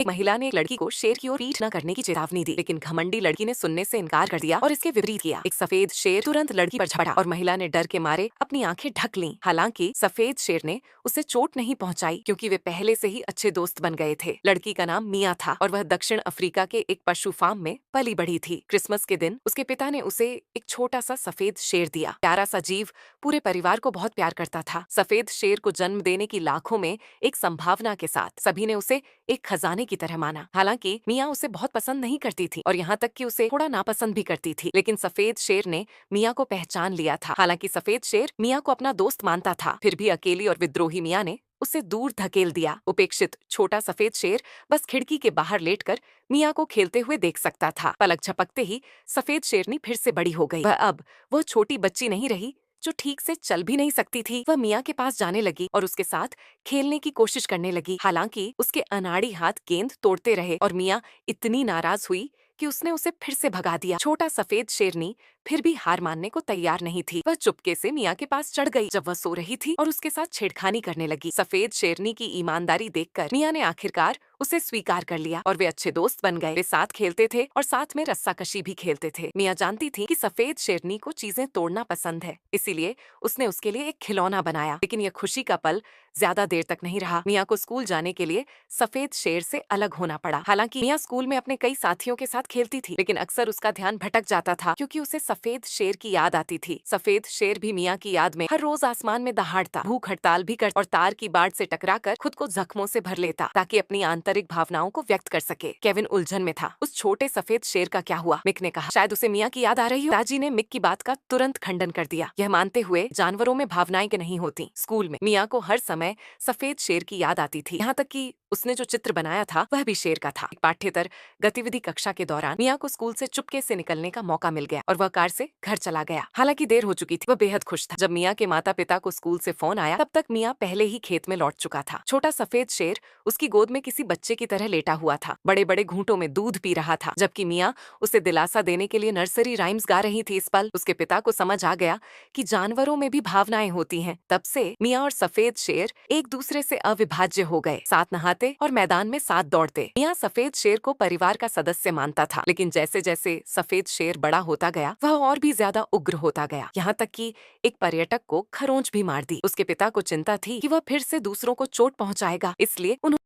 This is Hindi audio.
एक महिला ने एक लड़की को शेर की ओर पीठ न करने की चेतावनी दी, लेकिन घमंडी लड़की ने सुनने से इनकार कर दिया और इसके विपरीत किया। एक सफेद शेर तुरंत लड़की पर झपटा और महिला ने डर के मारे अपनी आंखें ढक लीं। हालांकि सफेद शेर ने उसे चोट नहीं पहुंचाई क्योंकि वे पहले से ही अच्छे दोस्त बन गए थे। लड़की का नाम मिया था और वह दक्षिण अफ्रीका के एक पशु फार्म में पली बढ़ी थी। क्रिसमस के दिन उसके पिता ने उसे एक छोटा सा सफेद शेर दिया। प्यारा सा जीव पूरे परिवार को बहुत प्यार करता था। सफेद शेर को जन्म देने की लाखों में एक संभावना के साथ सभी ने उसे एक खजाने की तरह माना। हालांकि मिया उसे बहुत पसंद नहीं करती थी और यहाँ तक कि उसे थोड़ा नापसंद भी करती थी, लेकिन सफेद शेर ने मिया को पहचान लिया था। हालांकि सफेद शेर मिया को अपना दोस्त मानता था, फिर भी अकेली और विद्रोही मिया ने उसे दूर धकेल दिया। उपेक्षित छोटा सफेद शेर बस खिड़की के बाहर लेटकर मिया को खेलते हुए देख सकता था। पलक झपकते ही सफेद शेरनी फिर से बड़ी हो गई। अब वो छोटी बच्ची नहीं रही जो ठीक से चल भी नहीं सकती थी। वह मिया के पास जाने लगी और उसके साथ खेलने की कोशिश करने लगी। हालांकि उसके अनाड़ी हाथ गेंद तोड़ते रहे और मिया इतनी नाराज हुई कि उसने उसे फिर से भगा दिया। छोटा सफेद शेरनी फिर भी हार मानने को तैयार नहीं थी। वह चुपके से मिया के पास चढ़ गई जब वह सो रही थी और उसके साथ छेड़खानी करने लगी। सफेद शेरनी की ईमानदारी देखकर मिया ने आखिरकार उसे स्वीकार कर लिया और वे अच्छे दोस्त बन गए। वे साथ खेलते थे और साथ में रस्साकशी भी खेलते थे। मिया जानती थी कि सफेद शेरनी को चीजें तोड़ना पसंद है, इसीलिए उसने उसके लिए एक खिलौना बनाया। लेकिन यह खुशी का पल ज्यादा देर तक नहीं रहा। मिया को स्कूल जाने के लिए सफेद शेर से अलग होना पड़ा। हालांकि मिया स्कूल में अपने कई साथियों के साथ खेलती थी, लेकिन अक्सर उसका ध्यान भटक जाता था क्योंकि उसे सफेद शेर की याद आती थी। सफेद शेर भी मिया की याद में हर रोज आसमान में दहाड़ता, भूख हड़ताल भी करता और तार की बाड़ से टकराकर खुद को जख्मों से भर लेता ताकि अपनी आंतरिक भावनाओं को व्यक्त कर सके। केविन उलझन में था। उस छोटे सफेद शेर का क्या हुआ? मिक ने कहा। शायद उसे मिया की याद आ रही हो। दादी ने मिक की बात का तुरंत खंडन कर दिया, यह मानते हुए जानवरों में भावनाएं नहीं होती। स्कूल में मिया को हर समय सफेद शेर की याद आती थी, यहाँ तक कि उसने जो चित्र बनाया था वह भी शेर का था। एक पाठ्येतर गतिविधि कक्षा के दौरान मिया को स्कूल से चुपके से निकलने का मौका मिल गया और वह कार से घर चला गया। हालांकि देर हो चुकी थी। वह बेहद खुश था। जब मिया के माता पिता को स्कूल से फोन आया तब तक मिया पहले ही खेत में लौट चुका था। छोटा सफेद शेर उसकी गोद में किसी बच्चे की तरह लेटा हुआ था, बड़े बड़े घूंटों में दूध पी रहा था, जबकि मिया उसे दिलासा देने के लिए नर्सरी राइम्स गा रही थी। इस पल उसके पिता को समझ आ गया कि जानवरों में भी भावनाएं होती हैं। तब से मिया और सफेद शेर एक दूसरे से अविभाज्य हो गए, साथ नहाते और मैदान में साथ दौड़ते। मिया सफेद शेर को परिवार का सदस्य मानता था, लेकिन जैसे जैसे सफेद शेर बड़ा होता गया वह और भी ज्यादा उग्र होता गया, यहाँ तक कि एक पर्यटक को खरोंच भी मार दी। उसके पिता को चिंता थी कि वह फिर से दूसरों को चोट पहुंचाएगा, इसलिए उन्होंने